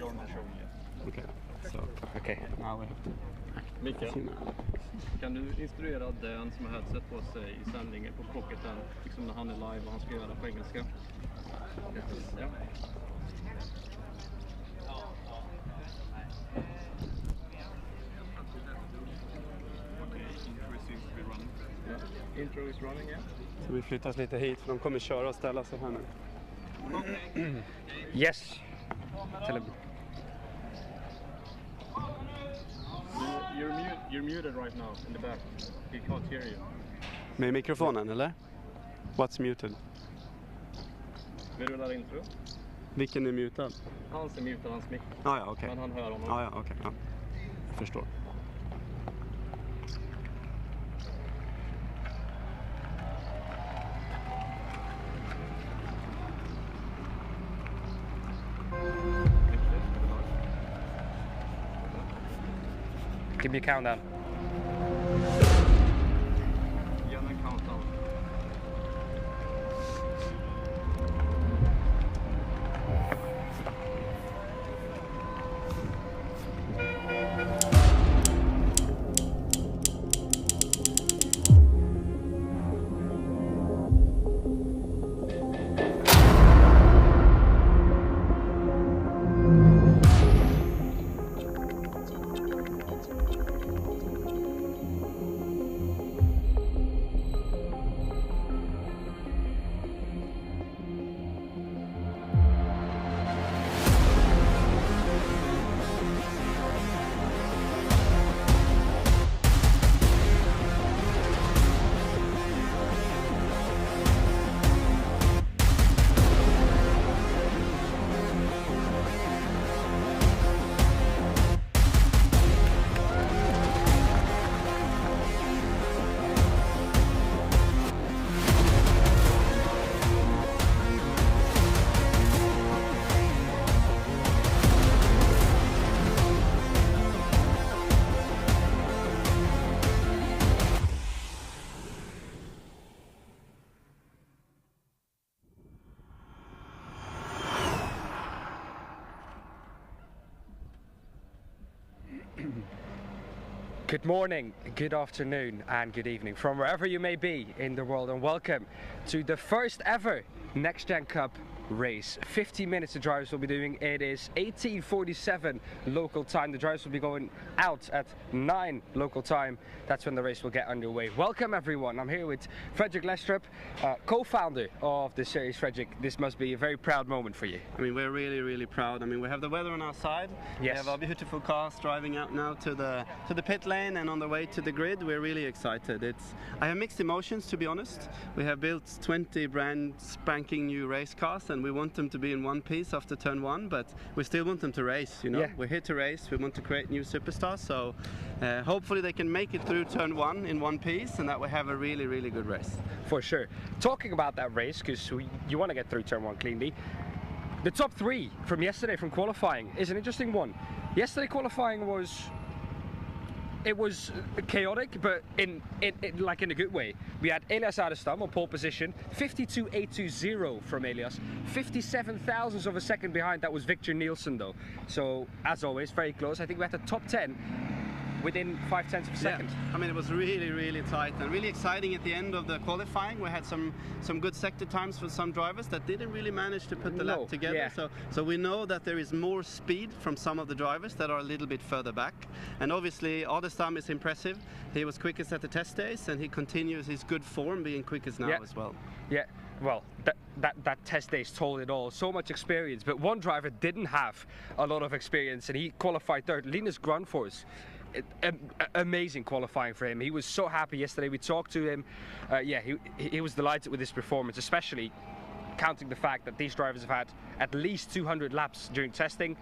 you're not showing yet. Okay, so now we have to. Mikael, kan du instruera Dan som har headset på sig i sändningen på pocketen, liksom när han är live och han ska göra på engelska? Ja. Intro is running, yeah. Så vi flyttas lite hit för de kommer köra och ställa sig här nu. Yes. You're muted right now in the back. We can't hear you. Med mikrofonen eller? What's muted? Vi rullar intro. Vilken är mutad? Hans är mutad, hans mick. Ja, okej. Men han hör honom. Ja, okej. Ja. Jag förstår. Give me a countdown. Gärna en countdown. Good morning, good afternoon and good evening from wherever you may be in the world, and welcome to the first ever NXT Gen Cup race. 50 minutes the drivers will be doing. It is 18:47 local time. The drivers will be going out at 9 local time. That's when the race will get underway. Welcome everyone. I'm here with Fredrik Lestrup, co-founder of the series. Fredrik, this must be a very proud moment for you. I mean, we're really proud. I mean, we have the weather on our side. Yes. We have our beautiful cars driving out now to the pit lane and on the way to the grid. We're really excited. I have mixed emotions, to be honest. We have built 20 brand spanking new race cars, and we want them to be in one piece after turn 1, but we still want them to race, you know. Yeah. We're here to race. We want to create new superstars, so hopefully they can make it through turn 1 in one piece, and that we have a really good race. For sure. Talking about that race, because you want to get through turn 1 cleanly. The top 3 from yesterday from qualifying is an interesting one. Yesterday qualifying was chaotic, but in like in a good way. We had Elias Adestam on pole position, 52.820 from Elias, 57 thousandths of a second behind. That was Victor Nielsen though. So as always, very close. I think we had the top 10 within 0.5 of a second. Yeah. I mean, it was really tight and really exciting at the end of the qualifying. We had some good sector times for some drivers that didn't really manage to put the lap together. Yeah. So we know that there is more speed from some of the drivers that are a little bit further back. And obviously Adestam is impressive. He was quickest at the test days, and he continues his good form being quickest now as well. Yeah. Well, that test days told it all. So much experience, but one driver didn't have a lot of experience, and he qualified third. Linus Grunfors. Amazing qualifying for him. He was so happy yesterday. We talked to him. He was delighted with his performance, especially counting the fact that these drivers have had at least 200 laps during testing,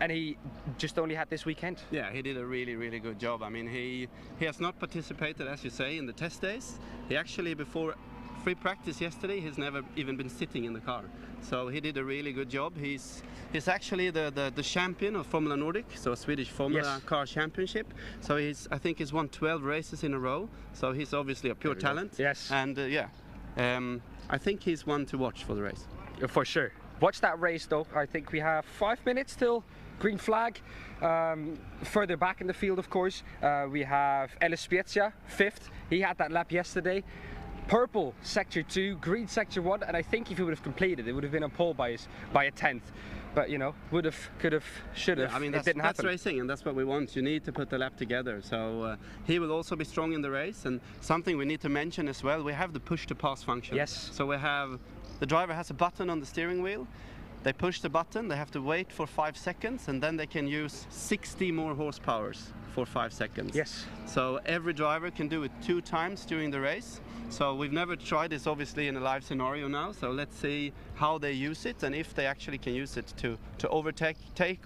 and he just only had this weekend. Yeah, he did a really good job. I mean, he has not participated, as you say, in the test days. He actually, before free practice yesterday, he's never even been sitting in the car. So he did a really good job. He's actually the champion of Formula Nordic, so a Swedish Formula car championship. So I think he's won 12 races in a row. So he's obviously a pure talent. Yes. And I think he's one to watch for the race. For sure. watch that race though. I think we have 5 minutes till green flag. Further back in the field, of course, we have Ellis Spezia, 5th. He had that lap yesterday. Purple sector 2, green sector 1, and I think if he would have completed, it would have been on pole by a 10th. But you know, would have, could have, should have. I mean, it didn't happen. That's racing, and that's what we want. You need to put the lap together. So he will also be strong in the race. And something we need to mention as well: we have the push to pass function. Yes. So we have the driver has a button on the steering wheel. They push the button. They have to wait for 5 seconds, and then they can use 60 more horsepowers for 5 seconds. Yes. So every driver can do it 2 times during the race. So we've never tried this obviously in a live scenario now, so let's see how they use it and if they actually can use it to overtake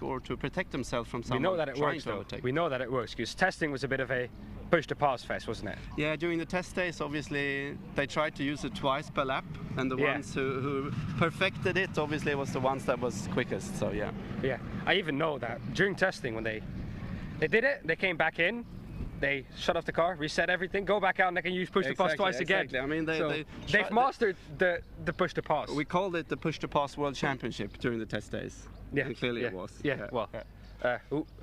or to protect themselves from someone. We know that it works though. Overtake. We know that it works because testing was a bit of a push to pass fest, wasn't it? Yeah, during the test days obviously they tried to use it twice per lap, and the ones who perfected it obviously was the ones that was quickest, so yeah. Yeah, I even know that during testing when they did it, they came back in, they shut off the car, reset everything, go back out, and they can use push to pass twice again. I mean, they've mastered the push to pass. We called it the push to pass world championship during the test days. Yeah, and clearly it was. Yeah, well,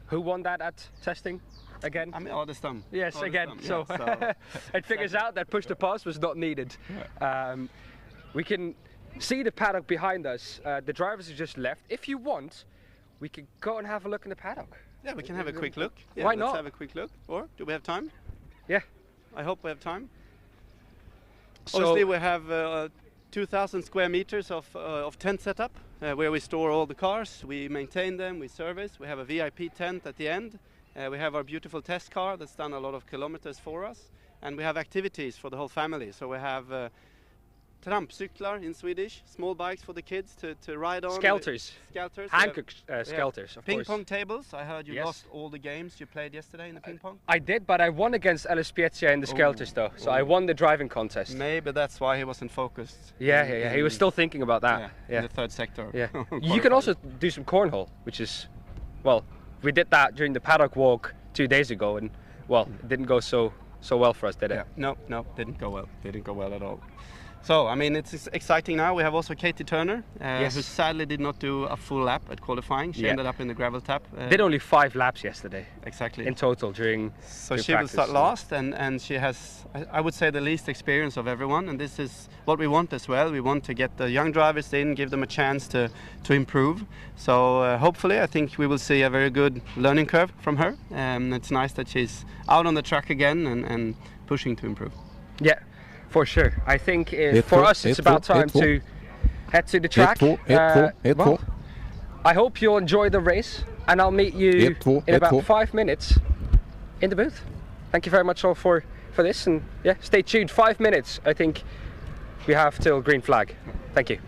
who won that at testing again? I mean, Adestam. Yes, Adestam, again. yeah, So it figures out that push to pass was not needed. Yeah. We can see the paddock behind us. The drivers have just left. If you want, we can go and have a look in the paddock. Yeah, we can have a quick look. Yeah, Why not? Let's have a quick look. Or do we have time? Yeah. I hope we have time. So obviously, we have 2,000 square meters of tent setup where we store all the cars. We maintain them, we service. We have a VIP tent at the end. We have our beautiful test car that's done a lot of kilometers for us. And we have activities for the whole family. So we have trampcyklar in Swedish, small bikes for the kids to ride on. Skelters. Skelters. Hancock skelters, of course. Ping pong tables. I heard you Yes. lost all the games you played yesterday in the ping pong. I did, but I won against Ellis Spezia in the skelters though. So I won the driving contest. Maybe that's why he wasn't focused. Yeah. He was still thinking about that. In the third sector. Yeah. You can also do some cornhole, which is, well, we did that during the paddock walk 2 days ago, and well, it didn't go so well for us, did it? Yeah. No, didn't go well. Didn't go well at all. So, I mean, it's exciting now. We have also Katie Turner, who sadly did not do a full lap at qualifying. She ended up in the gravel tap. Did only 5 laps yesterday. Exactly. In total during So she practice. will start last, and she has, I would say, the least experience of everyone. And this is what we want as well. We want to get the young drivers in, give them a chance to improve. So hopefully, I think we will see a very good learning curve from her. It's nice that she's out on the track again and pushing to improve. Yeah. For sure. I think for us it's about time to head to the track. Well, I hope you'll enjoy the race, and I'll meet you in about 5 minutes in the booth. Thank you very much all for this, and yeah, stay tuned. 5 minutes I think we have till green flag. Thank you.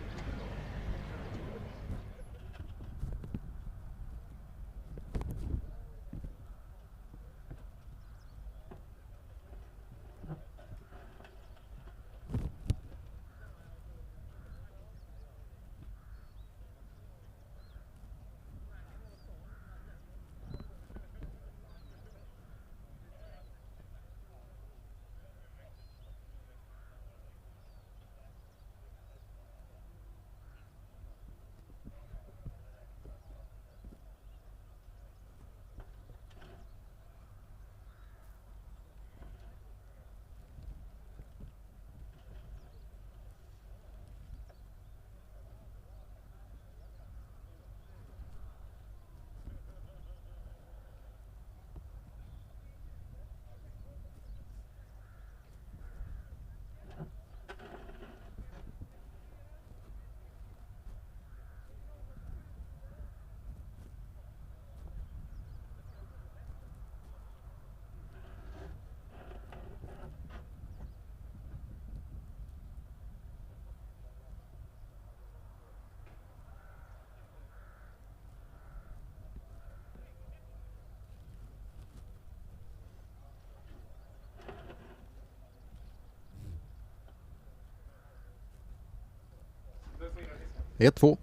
Ett, två.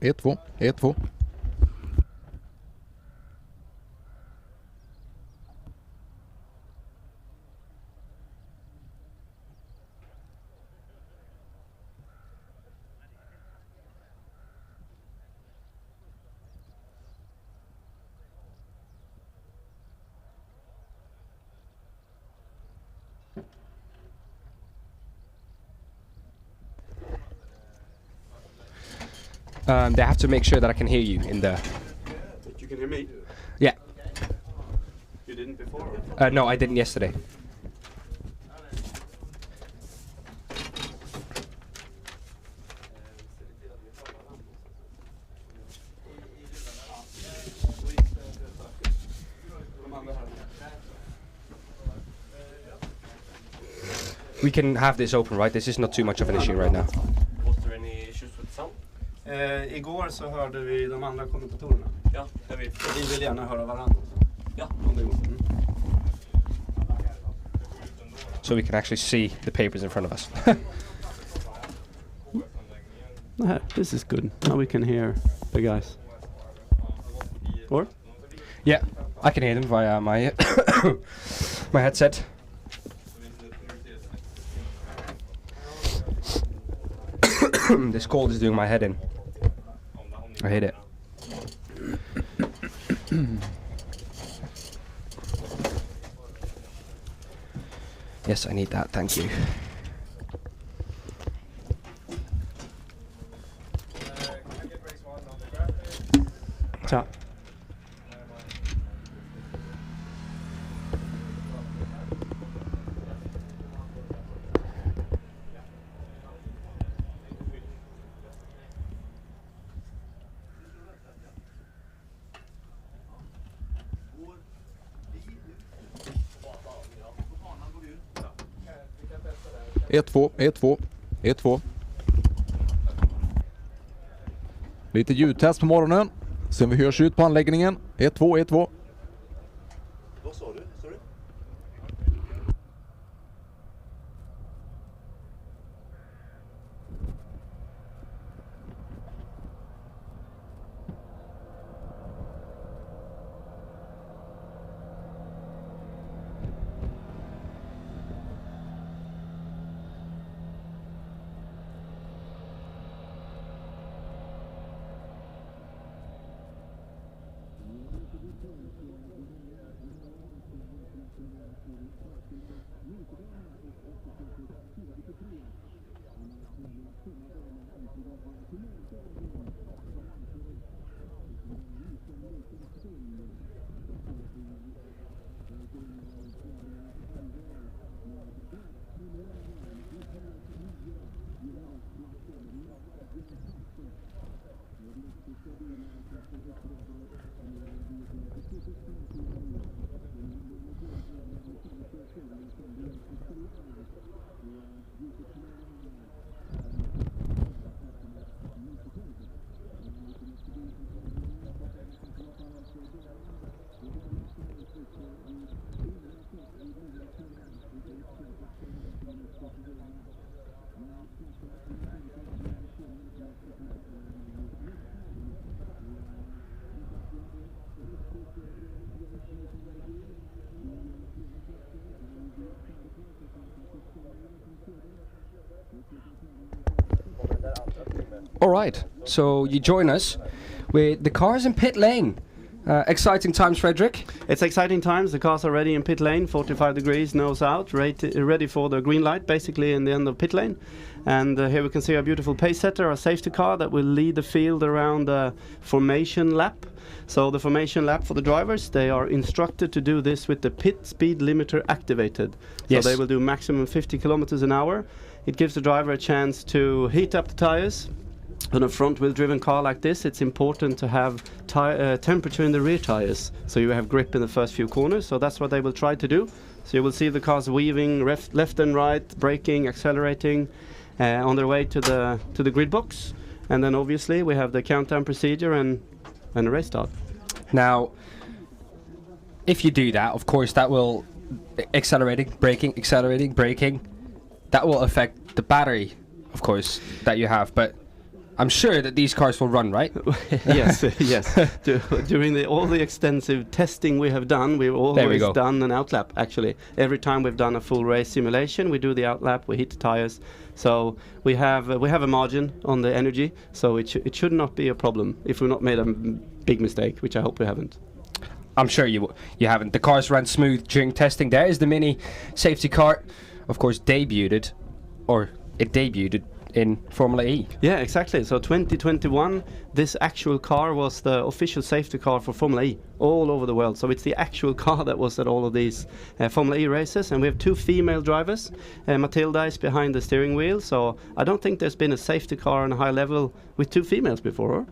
They have to make sure that I can hear you in the... You can hear me? Yeah. You didn't before? No, I didn't yesterday. We can have this open, right? This is not too much of an issue right now. Was there any issues with sound? Igår så hörde vi de andra kommentatorerna. Ja, jag vet. Vi vill gärna höra varandra. Ja. Om det går. So we can actually see the papers in front of us. This is good. Now we can hear the guys. Or? Yeah, I can hear them via my my headset. This cold is doing my head in. I hate it. Yes, I need that, thank you. Ciao. Ett, två, ett, två, ett, två. Lite ljudtest på morgonen. Sen vi hörs ut på anläggningen. 1, 2, 1, 2. Vad sa du? Sorry? Alright, so you join us with the cars in pit lane. Exciting times, Frederick. It's exciting times. The cars are ready in pit lane, 45 degrees, nose out, ready for the green light, basically in the end of pit lane. And here we can see a beautiful pace setter, a safety car that will lead the field around the formation lap. So the formation lap for the drivers, they are instructed to do this with the pit speed limiter activated. Yes. So they will do maximum 50 kilometers an hour. It gives the driver a chance to heat up the tires. On a front-wheel driven car like this, it's important to have temperature in the rear tires, so you have grip in the first few corners. So that's what they will try to do. So you will see the cars weaving left and right, braking, accelerating on their way to the grid box. And then obviously we have the countdown procedure and a race start. Now, if you do that, of course, that will accelerating, braking. That will affect the battery, of course, that you have. But I'm sure that these cars will run, right? Yes, yes. During all the extensive testing we have done, we've always done an outlap, actually. Every time we've done a full race simulation, we do the outlap, we heat the tires. So we have a margin on the energy, so it should not be a problem if we've not made a big mistake, which I hope we haven't. I'm sure you haven't. The cars ran smooth during testing. There is the Mini safety car. Of course, it debuted in Formula E. Yeah, exactly. So 2021, this actual car was the official safety car for Formula E all over the world. So it's the actual car that was at all of these Formula E races. And we have 2 female drivers. Matilda is behind the steering wheel. So I don't think there's been a safety car on a high level with 2 females before.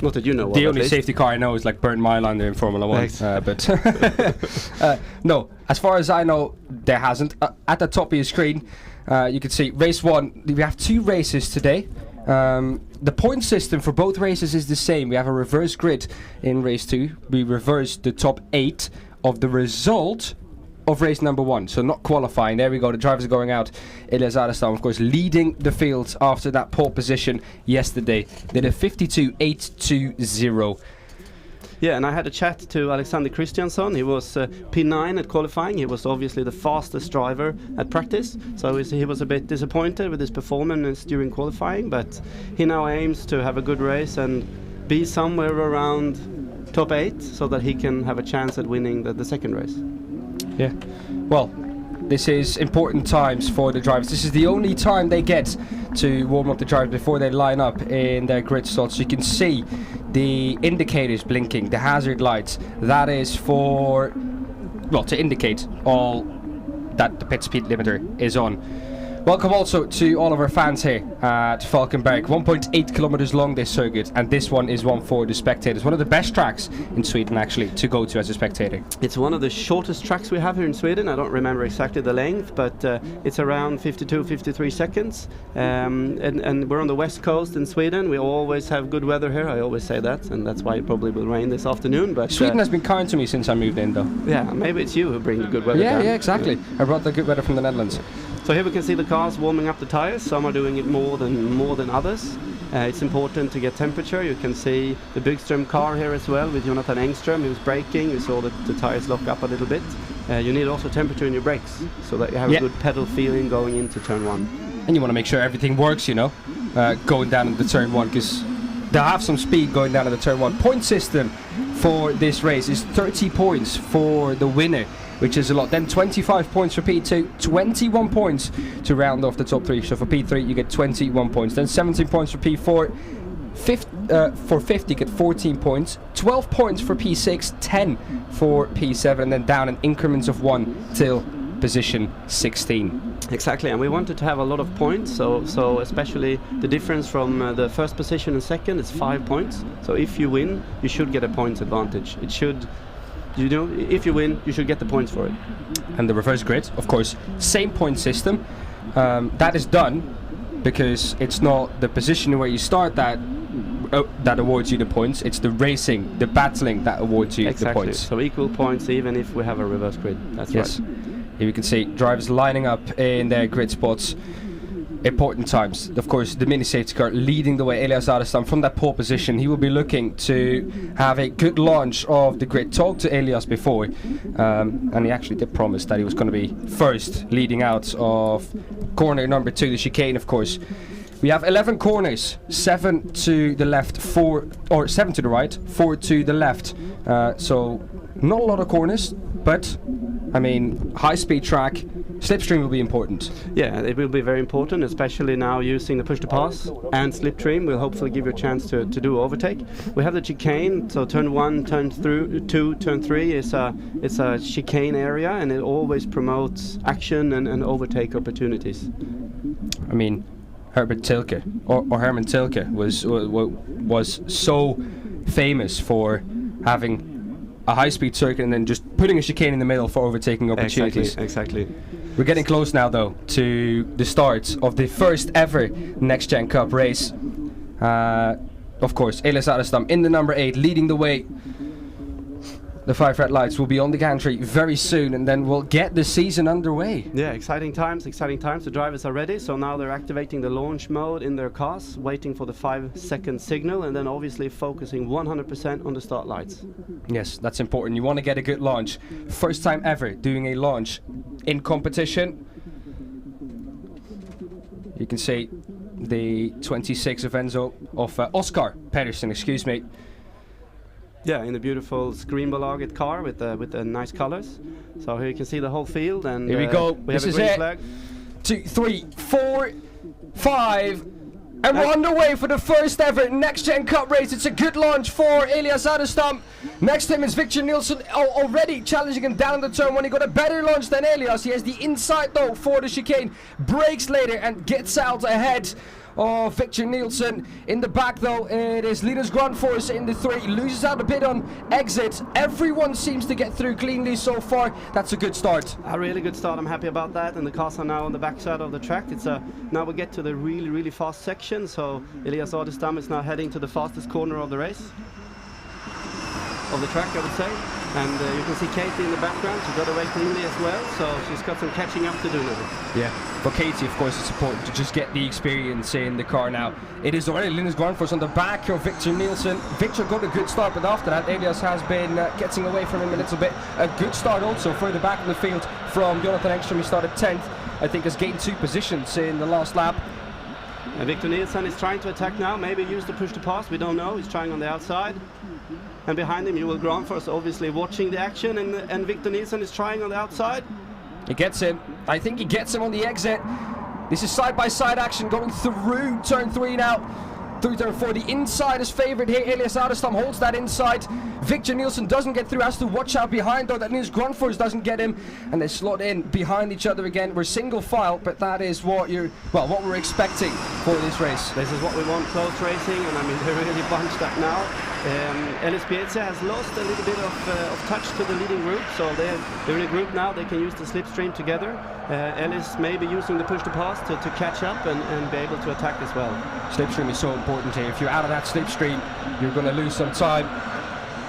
Not that you know. The only safety car I know is like Bernd Mailander in Formula 1. But no, as far as I know, there hasn't. At the top of your screen, you can see race 1. We have 2 races today. The point system for both races is the same. We have a reverse grid in race 2. We reverse the top 8 of the result of race number 1, so not qualifying. There we go, the drivers are going out. Elias Adestam, of course, leading the field after that pole position yesterday. Did a 52.820. Yeah, and I had a chat to Alexander Christiansson. He was P9 at qualifying. He was obviously the fastest driver at practice, so he was a bit disappointed with his performance during qualifying, but he now aims to have a good race and be somewhere around top 8 so that he can have a chance at winning the second race. Yeah, well, this is important times for the drivers. This is the only time they get to warm up the drivers before they line up in their grid slots. So you can see the indicators blinking, the hazard lights. That is for, well, to indicate all that the pit speed limiter is on. Welcome also to all of our fans here at Falkenberg. 1.8 kilometers long, this circuit, and this one is one for the spectators. One of the best tracks in Sweden, actually, to go to as a spectator. It's one of the shortest tracks we have here in Sweden. I don't remember exactly the length, but it's around 52, 53 seconds. And we're on the west coast in Sweden. We always have good weather here. I always say that, and that's why it probably will rain this afternoon. But Sweden has been kind to me since I moved in, though. Yeah, maybe it's you who bring the good weather down. Yeah, exactly. I brought the good weather from the Netherlands. So here we can see the cars warming up the tires. Some are doing it more than others. It's important to get temperature. You can see the Byggström car here as well with Jonathan Engström, who's braking. You saw that the tires lock up a little bit. You need also temperature in your brakes so that you have a good pedal feeling going into turn 1. And you want to make sure everything works, you know, going down into turn 1, because they'll have some speed going down into turn 1. Point system for this race is 30 points for the winner, which is a lot. Then 25 points for P2, 21 points to round off the top 3. So for P3 you get 21 points. Then 17 points for P4. For 50 you get 14 points. 12 points for P6, 10 for P7, and then down in increments of 1 till position 16. Exactly, and we wanted to have a lot of points, so especially the difference from the first position and second is 5 points. So if you win, you should get a points advantage. It should, you know, if you win, you should get the points for it. And the reverse grid, of course, same point system. That is done because it's not the position where you start that awards you the points. It's the racing, the battling that awards you the points. So equal points even if we have a reverse grid. That's right. Here you can see drivers lining up in their grid spots. Important times. Of course, the mini safety car leading the way. Elias Adestam from that pole position. He will be looking to have a good launch of the grid. Talked to Elias before, and he actually did promise that he was going to be first, leading out of corner number 2, the chicane, of course. We have 11 corners, 7 to the left, 7 to the right, 4 to the left. So not a lot of corners, but I mean, high-speed track. Slipstream will be important. Yeah, it will be very important, especially now using the push-to-pass and slipstream will hopefully give you a chance to do overtake. We have the chicane, so turn 1, turn 2, turn 3 is a chicane area, and it always promotes action and overtake opportunities. I mean, Herbert Tilke or Herman Tilke was so famous for having a high-speed circuit and then just putting a chicane in the middle for overtaking opportunities. Exactly. We're getting close now, though, to the start of the first ever NXT Gen Cup race. Of course, Elias Adestam in the number 8, leading the way. The 5 red lights will be on the gantry very soon, and then we'll get the season underway. Yeah, exciting times, exciting times. The drivers are ready, so now they're activating the launch mode in their cars, waiting for the 5-second signal, and then obviously focusing 100% on the start lights. Yes, that's important. You want to get a good launch. First time ever doing a launch in competition. You can see the 26 of Oscar Pedersen, excuse me. Yeah, in the beautiful Screenbolaget car with the nice colors. So here you can see the whole field, and here we go. We have a green flag. 2, 3, 4. 5, and we're underway for the first ever Next Gen Cup race. It's a good launch for Elias Adestam. Next to him is Victor Nielsen, already challenging him down the turn when he got a better launch than Elias. He has the inside though for the chicane, breaks later and gets out ahead of Victor Nielsen. In the back though, it is Linus Grandforce in the 3, loses out a bit on exit. Everyone seems to get through cleanly so far. That's a good start. A really good start, I'm happy about that, and the cars are now on the backside of the track. Now we get to the really fast section, so Elias Adestam is now heading to the fastest corner of the race, of the track I would say. And you can see Katie in the background, she got away cleanly as well, so she's got some catching up to do now. Yeah, for Katie of course it's important to just get the experience in the car now. It is already Linus Grandforce on the back of Victor Nielsen. Victor got a good start, but after that Elias has been getting away from him a little bit. A good start also further back in the field from Jonathan Engström. He started 10th, I think has gained 2 positions in the last lap. And Victor Nielsen is trying to attack now, maybe use the push to pass, we don't know, he's trying on the outside. And behind him, Joel Grandforce obviously watching the action, and Victor Nielsen is trying on the outside. He gets him. I think he gets him on the exit. This is side-by-side action going through turn 3 now. Through turn 4, the inside is favoured here. Elias Adestam holds that inside. Victor Nielsen doesn't get through, has to watch out behind though that Linus Grandforce doesn't get him, and they slot in behind each other again. We're single file, but that is what what we're expecting for this race. This is what we want, close racing, and I mean they're really bunched up now. Ellis Piezza has lost a little bit of touch to the leading group, so they're in a group now. They can use the slipstream together. Ellis may be using the push to pass to catch up and be able to attack as well. Slipstream is so important here. If you're out of that slipstream, you're going to lose some time.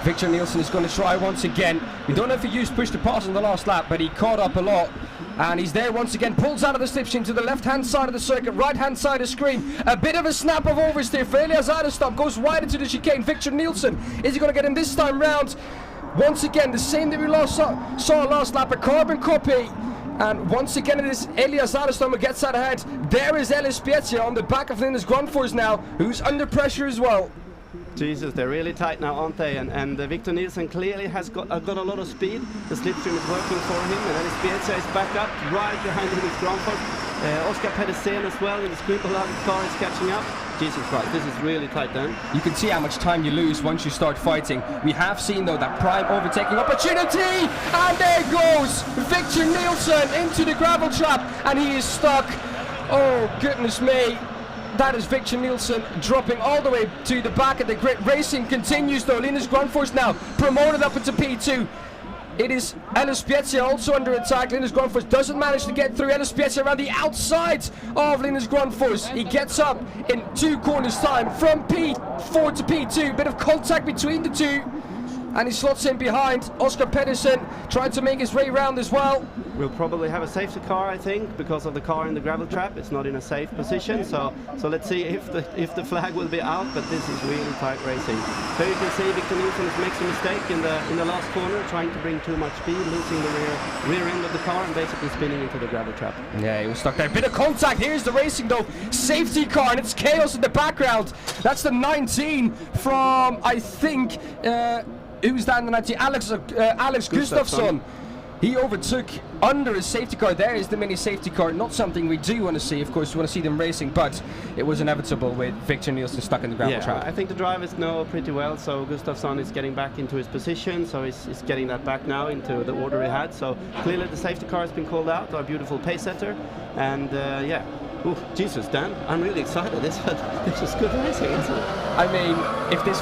Victor Nielsen is going to try once again. We don't know if he used push to pass in the last lap, but he caught up a lot. And he's there once again, pulls out of the slipstream to the left-hand side of the circuit, right-hand side of screen. A bit of a snap of oversteer for Elias Adestam, goes wide into the chicane. Victor Nielsen, is he going to get him this time round? Once again, the same that we saw last lap, a carbon copy. And once again it is Elias Adestam who gets out ahead. There is Ellis Piezza on the back of Linus Grandforce now, who's under pressure as well. Jesus, they're really tight now, aren't they? And Victor Nielsen clearly has got a lot of speed. The slipstream is working for him, and Ellis Piezza is back up, right behind him with Grandforce. Oscar Pedersen as well in the Scribbler car is catching up. Jesus Christ, this is really tight then. You can see how much time you lose once you start fighting. We have seen though that prime overtaking opportunity, and there goes Victor Nielsen into the gravel trap, and he is stuck. Oh goodness me. That is Victor Nielsen dropping all the way to the back of the grid. Racing continues though. Linus Grandforce now promoted up into P2. It is Ellis Piezza also under attack. Linus Grandforce doesn't manage to get through. Ellis Piezza around the outside of Linus Grandforce. He gets up in 2 corners time from P4 to P2. Bit of contact between the two. And he slots in behind. Oscar Pedersen trying to make his way round as well. We'll probably have a safety car, I think, because of the car in the gravel trap. It's not in a safe position, so let's see if the flag will be out. But this is really tight racing. So you can see Victor Nielsen makes a mistake in the last corner, trying to bring too much speed, losing the rear end of the car and basically spinning into the gravel trap. Yeah, he was stuck there. Bit of contact. Here's the racing though. Safety car, and it's chaos in the background. That's the 19 from, I think. Who's that in the 19? Alex Gustafsson. He overtook under his safety car. There is the mini safety car. Not something we do want to see. Of course, we want to see them racing, but it was inevitable with Victor Nielsen stuck in the gravel trap. I think the drivers know pretty well. So Gustafsson is getting back into his position. So he's getting that back now into the order he had. So clearly the safety car has been called out. Our beautiful pace setter. And yeah. Ooh, Jesus, Dan, I'm really excited. This is good racing, isn't it? I mean, if this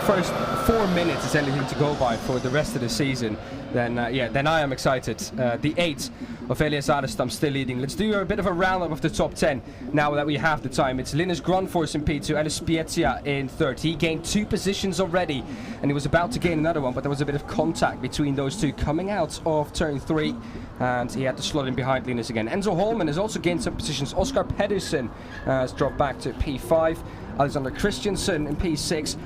first 4 minutes is anything to go by for the rest of the season, then then I am excited. The 8 of Elias Adestam still leading. Let's do a bit of a roundup of the top 10 now that we have the time. It's Linus Grandforce in P2, Ellis Piezza in 3rd. He gained 2 positions already, and he was about to gain another one, but there was a bit of contact between those two coming out of turn 3. And he had to slot in behind Linus again. Enzo Holman has also gained some positions. Oscar Pedersen has dropped back to P5. Alexander Christensen in P6.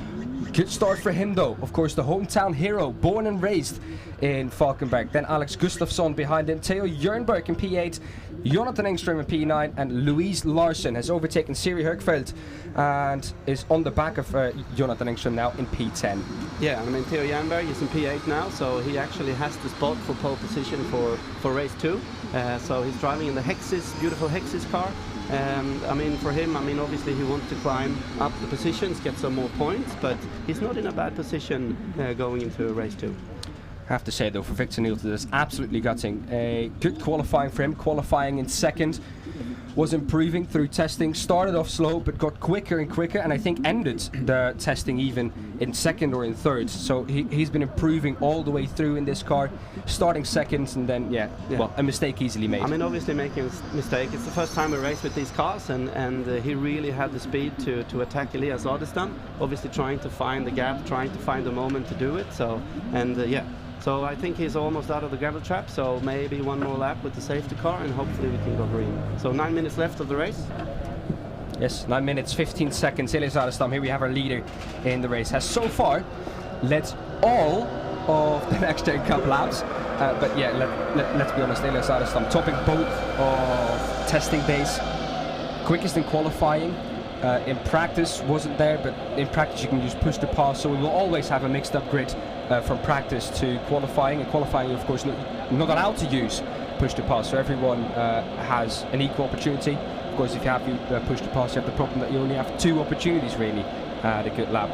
Good start for him though. Of course, the hometown hero, born and raised in Falkenberg. Then Alex Gustafsson behind him. Theo Jernberg in P8. Jonathan Engström in P9. And Louise Larsen has overtaken Siri Högfeldt and is on the back of Jonathan Engström now in P10. Yeah, I mean Theo Jernberg is in P8 now, so he actually has the spot for pole position for race 2. So he's driving in the Hexis, beautiful Hexis car. I mean, for him, I mean, obviously he wants to climb up the positions, get some more points, but he's not in a bad position going into race 2. I have to say though, for Victor Nielsen, that's absolutely gutting. A good qualifying for him, qualifying in second, was improving through testing, started off slow but got quicker and quicker, and I think ended the testing even in second or in third. So he's been improving all the way through in this car, starting second, and then well, a mistake easily made. I mean, obviously making a mistake. It's the first time we race with these cars, and he really had the speed to attack Elias Adelstam, obviously trying to find the gap, trying to find the moment to do it. So, and so I think he's almost out of the gravel trap, so maybe one more lap with the safety car and hopefully we can go green. So 9 minutes left of the race. Yes, 9 minutes, 15 seconds. Elias Adelstam, here we have our leader in the race, has so far led all of the NXT Gen Cup laps. But yeah, let's be honest, Elias Adelstam topping both of testing days, quickest in qualifying. In practice wasn't there, but in practice you can use push to pass, so we will always have a mixed up grid from practice to qualifying, and qualifying of course not allowed to use push to pass, so everyone has an equal opportunity. Of course, if you have push to pass, you have the problem that you only have 2 opportunities really at a good lap.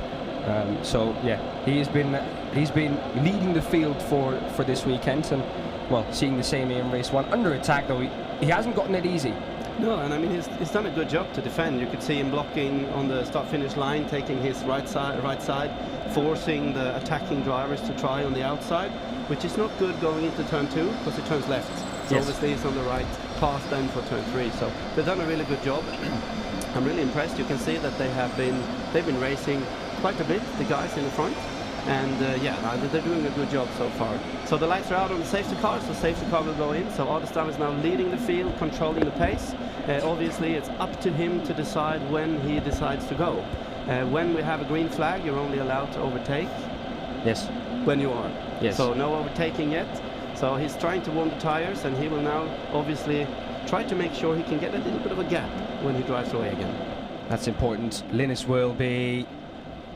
So yeah, he's been leading the field for this weekend, and well, seeing the same in race 1 under attack though, he hasn't gotten it easy. No, and I mean he's done a good job to defend. You could see him blocking on the start-finish line, taking his right side, forcing the attacking drivers to try on the outside, which is not good going into turn 2 because it turns left. So yes. Obviously he's on the right path then for turn 3. So they've done a really good job. I'm really impressed. You can see that they've been racing quite a bit, the guys in the front. And they're doing a good job so far. So the lights are out on the safety car, so safety car will go in. So Adelstam is now leading the field, controlling the pace. Obviously it's up to him to decide when he decides to go. When we have a green flag, you're only allowed to overtake. Yes. When you are. Yes. So no overtaking yet. So he's trying to warm the tires, and he will now obviously try to make sure he can get a little bit of a gap when he drives away again. That's important. Linus will be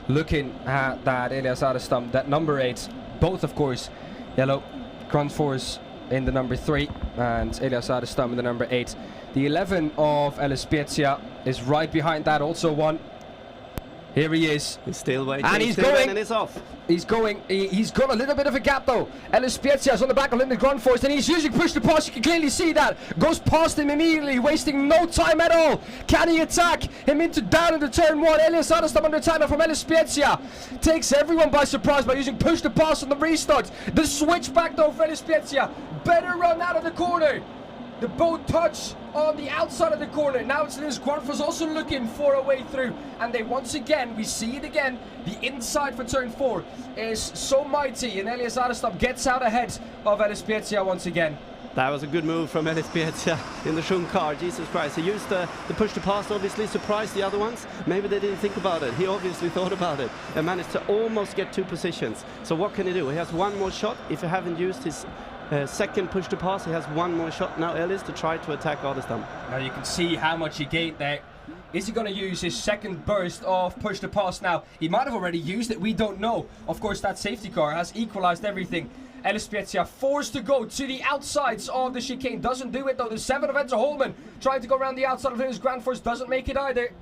looking at that Elias Adelstam, that number 8, both of course yellow, Grundfors in the number 3 and Elias Adelstam in the number 8. The 11 of Ellis Spezia is right behind that, also 1. Here he is. He's still waiting. And he's going. And it's off. He's going. He's got a little bit of a gap though. Ellis Spezia is on the back of Linus Grundfors, and he's using push to pass. You can clearly see that. Goes past him immediately, wasting no time at all. Can he attack him down into turn 1? Elias Adelstam under attack from Ellis Spezia. Takes everyone by surprise by using push to pass on the restart. The switch back though for Ellis Spezia. Better run out of the corner. The boat touch on the outside of the corner. Now it's Linus Grundfors also looking for a way through. And they once again, we see it again, the inside for turn 4 is so mighty. And Elias Adelstam gets out ahead of Ellis Spezia once again. That was a good move from Ellis Spezia in the Schum car. Jesus Christ. He used the push to pass, obviously surprised the other ones. Maybe they didn't think about it. He obviously thought about it and managed to almost get 2 positions. So what can he do? He has 1 more shot. If he haven't used his second push to pass, he has 1 more shot now, Ellis, to try to attack Adelstam. Now you can see how much he gained there. Is he going to use his second burst of push to pass now? He might have already used it, we don't know. Of course, that safety car has equalized everything. Ellis Spezia forced to go to the outsides of the chicane. Doesn't do it though. The 7 of Enzo Holman trying to go around the outside of Linus Grundfors. Doesn't make it either.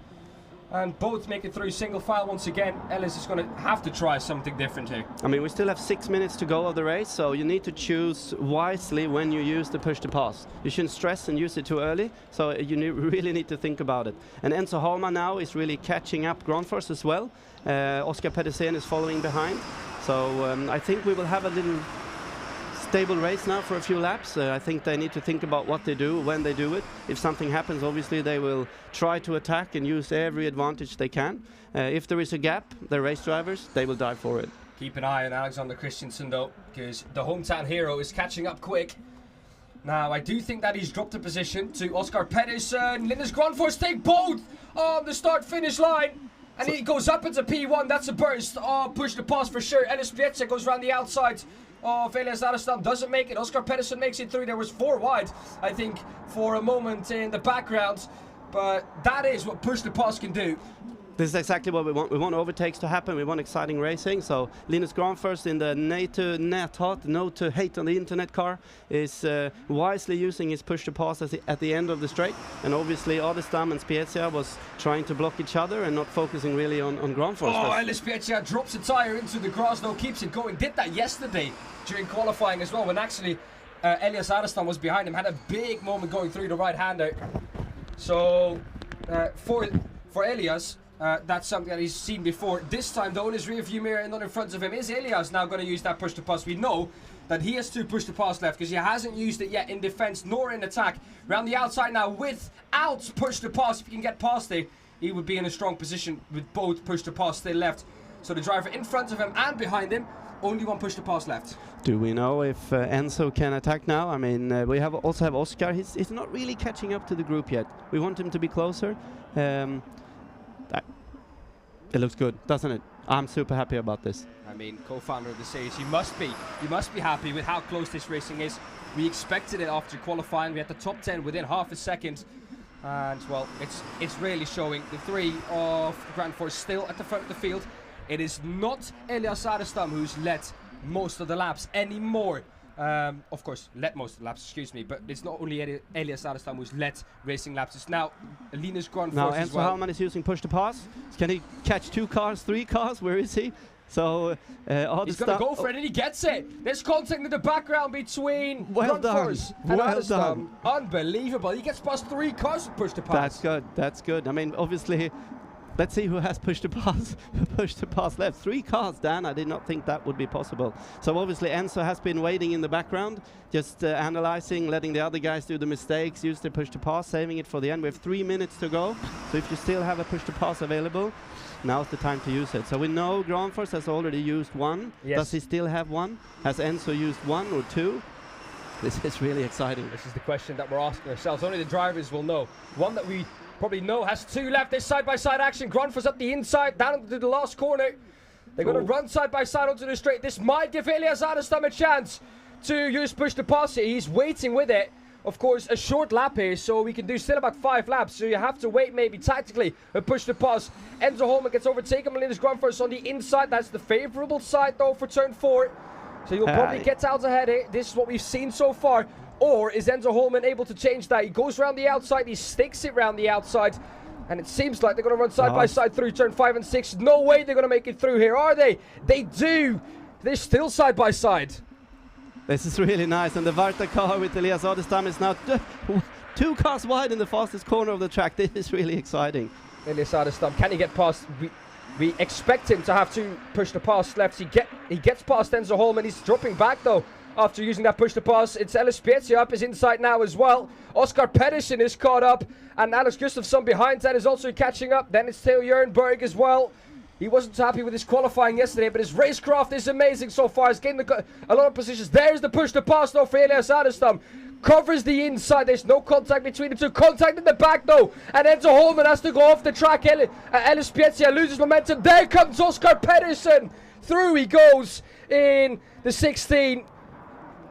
And both make it through single file once again. Ellis is going to have to try something different here. I mean, we still have 6 minutes to go of the race, so you need to choose wisely when you use the push to pass. You shouldn't stress and use it too early, so you really need to think about it. And Enzo Holman now is really catching up Grundfors as well. Oscar Pedersen is following behind. So I think we will have a little stable race now for a few laps. I think they need to think about what they do, when they do it. If something happens, obviously they will try to attack and use every advantage they can. If there is a gap, the race drivers, they will dive for it. Keep an eye on Alexander Christensen though, because the hometown hero is catching up quick. Now, I do think that he's dropped a position to Oscar Pedersen. Linus Grundfors take both on the start-finish line. And he goes up into P1, that's a burst. Oh, push the pass for sure. Ellis Spezia goes around the outside of Elias Adelstam, doesn't make it. Oscar Pedersen makes it through. There was 4 wide, I think, for a moment in the background. But that is what push the pass can do. This is exactly what we want. We want overtakes to happen. We want exciting racing. So Linus Granfors in the no to hate on the internet car is wisely using his push to pass at the end of the straight. And obviously Adelstam and Spezia was trying to block each other and not focusing really on Granfors. Oh, Eli Spezia drops a tyre into the grass, though, keeps it going. Did that yesterday during qualifying as well, when actually Elias Adelstam was behind him. Had a big moment going through the right-hander. So for Elias, that's something that he's seen before. This time, though, in his rear-view mirror and not in front of him, is Elias now going to use that push-to-pass? We know that he has 2 push-to-pass left because he hasn't used it yet in defense nor in attack. Round the outside now without push-to-pass. If he can get past it, he would be in a strong position with both push-to-pass still left. So the driver in front of him and behind him, only 1 push-to-pass left. Do we know if Enzo can attack now? I mean, we also have Oscar. He's not really catching up to the group yet. We want him to be closer. It looks good, doesn't it? I'm super happy about this. I mean, co-founder of the series, you must be happy with how close this racing is. We expected it after qualifying. We had the top 10 within half a second. And, well, it's really showing. The 3 of Granfors still at the front of the field. It is not Elias Adelstam who's led most of the laps anymore. Of course, led most of the laps, excuse me, but it's not only Elias Adelstam who's led racing laps, it's now Linus Granfors now as Enzo well. Hallman is using push to pass. Can he catch 2 cars, 3 cars? Where is he? So he's going to go for it, and he gets it. There's contact in the background between Granfors and well Adelstam. done. Unbelievable. He gets past 3 cars with push to pass. That's good. That's good. I mean, obviously, let's see who has push to pass left. 3 cars, Dan. I did not think that would be possible. So obviously Enzo has been waiting in the background, just analyzing, letting the other guys do the mistakes, use their push to pass, saving it for the end. We have 3 minutes to go. So if you still have a push to pass available, now's the time to use it. So we know Granfors has already used 1. Yes. Does he still have 1? Has Enzo used 1 or 2? This is really exciting. This is the question that we're asking ourselves. Only the drivers will know. One that we probably know has 2 left. There's side-by-side action. Granfors up the inside, down into the last corner. They're going to run side-by-side onto the straight. This might give Elias Adelstam a chance to use push to pass it. He's waiting with it. Of course, a short lap here, so we can do still about 5 laps. So you have to wait maybe tactically a push to pass. Enzo Hallman gets overtaken by Linus Granfors on the inside. That's the favourable side, though, for turn 4. So you'll probably get out ahead here. This is what we've seen so far. Or is Enzo Hallman able to change that? He goes around the outside, he sticks it round the outside, and it seems like they're going to run side by side through turn 5 and 6. No way they're going to make it through here, are they? They do! They're still side by side. This is really nice, and the Varta car with Elias Adelstam is now 2 cars wide in the fastest corner of the track. This is really exciting. Elias Adelstam, can he get past? We expect him to have to push the pass left. He gets past Enzo Hallman. He's dropping back though after using that push to pass. It's Ellis Spezia up his inside now as well. Oscar Pedersen is caught up, and Alex Gustafsson behind that is also catching up. Then it's Theo Jernberg as well. He wasn't happy with his qualifying yesterday, but his racecraft is amazing so far. He's getting a lot of positions. There's the push to pass though for Elias Adelstam. Covers the inside. There's no contact between the 2. Contact in the back though. And Enzo Hallman has to go off the track. Ellis Spezia loses momentum. There comes Oscar Pedersen. Through he goes in the 16.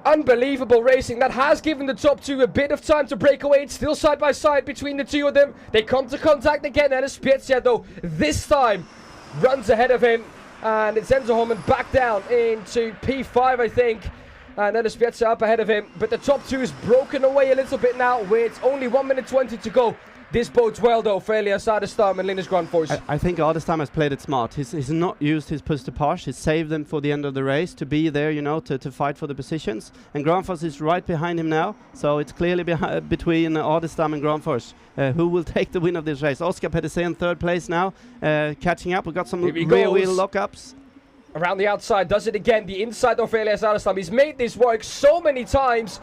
Unbelievable racing. That has given the top 2 a bit of time to break away. It's still side by side between the 2 of them. They come to contact again. Ellis Spezia though, this time runs ahead of him. And it's Enzo Hallman back down into P5, I think. And then Spezia up ahead of him. But the top 2 is broken away a little bit now with only 1 minute 20 to go. This bodes well though for Elias Adelstam and Linus Granfors. I think Adelstam has played it smart. He's not used his push to pass. He's saved them for the end of the race to be there, you know, to fight for the positions. And Granfors is right behind him now. So it's clearly between Adelstam and Granfors. Who will take the win of this race? Oscar Pedersen, 3rd place now. Catching up. We've got some rear wheel lockups. Around the outside, does it again. The inside of Elias Adelstam. He's made this work so many times.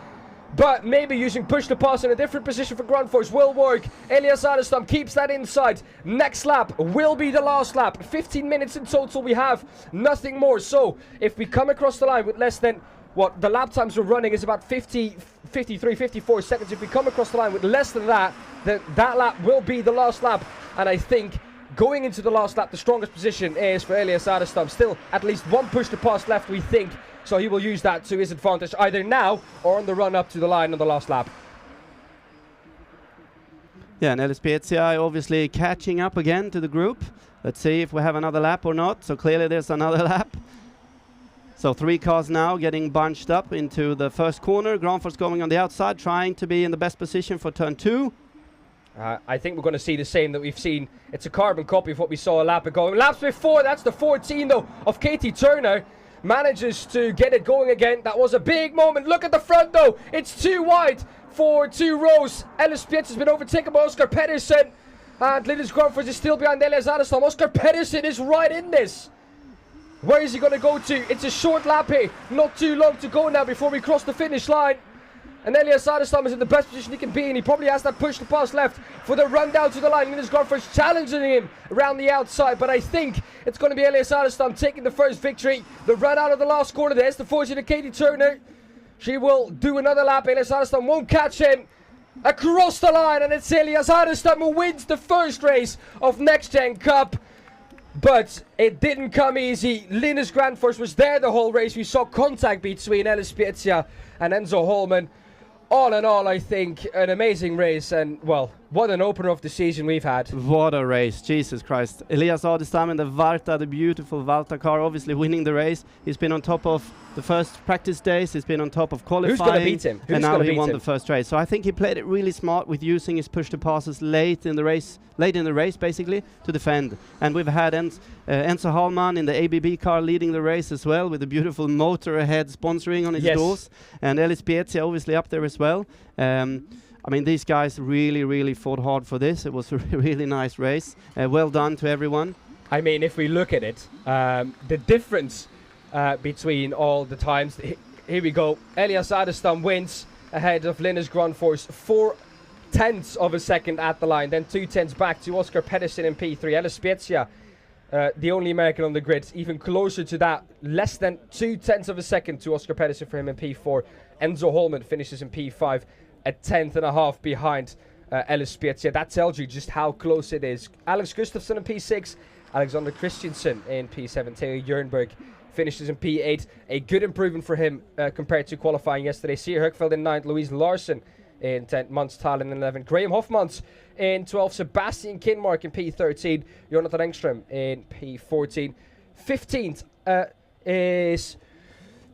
But maybe using push to pass in a different position for Granfors will work. Elias Adelstam keeps that inside. Next lap will be the last lap. 15 minutes in total we have. Nothing more. So if we come across the line with less than what the lap times we're running is about 50, 53, 54 seconds. If we come across the line with less than that, then that lap will be the last lap. And I think going into the last lap, the strongest position is for Elias Adelstam. Still at least 1 push to pass left, we think. So he will use that to his advantage either now or on the run up to the line on the last lap. Yeah, and Spezia obviously catching up again to the group. Let's see if we have another lap or not. So clearly there's another lap. So 3 cars now getting bunched up into the first corner. Granfors going on the outside, trying to be in the best position for turn 2. I think we're going to see the same that we've seen. It's a carbon copy of what we saw a lap ago. Laps before, that's the 14 though of Katie Turner. Manages to get it going again. That was a big moment. Look at the front though. It's too wide for 2 rows. Ellis Pietz has been overtaken by Oscar Pedersen. And Linus Granfors is still behind Elias Adestam. Oscar Pedersen is right in this. Where is he going to go to? It's a short lap here. Not too long to go now before we cross the finish line. And Elias Adestam is in the best position he can be, and he probably has that push to pass left for the run down to the line. Linus Granfors challenging him around the outside, but I think it's going to be Elias Adestam taking the first victory. The run out of the last corner, there's the 14 of Katie Turner. She will do another lap. Elias Adestam won't catch him. Across the line, and it's Elias Adestam who wins the first race of Next Gen Cup. But it didn't come easy. Linus Granfors was there the whole race. We saw contact between Ellis Spezia and Enzo Holman. All in all, I think an amazing race, and well, what an opener of the season we've had. What a race, Jesus Christ. Elias Adestam in the Varta, the beautiful Varta car, obviously winning the race. He's been on top of the first practice days, he's been on top of qualifying. Who's going to beat him? And now he won the first race. So I think he played it really smart with using his push to passes late in the race basically, to defend. And we've had Enzo Hallman in the ABB car leading the race as well, with a beautiful motor ahead sponsoring on his doors. And Ellis Pietzi obviously up there as well. I mean, these guys really fought hard for this. It was a really nice race. Well done to everyone. I mean, if we look at it, the difference between all the times, here we go. Elias Adestam wins ahead of Linus Granfors, 4/10 of a second at the line, then 2/10 back to Oscar Pedersen in P3. Ellis Spezia, the only American on the grid, even closer to that, less than 2/10 of a second to Oscar Pedersen for him in P4. Enzo Holman finishes in P5, a 10th.5 behind Ellis Spezia. That tells you just how close it is. Alex Gustafsson in P6, Alexander Christiansen in P7, Theo Jernberg finishes in P8. A good improvement for him compared to qualifying yesterday. Sia Högfeld in 9th, Louise Larsen in 10th, Mons Talen in 11th, Graham Hoffmans in 12th, Sebastian Kinmark in P13, Jonathan Engström in P14. 15th is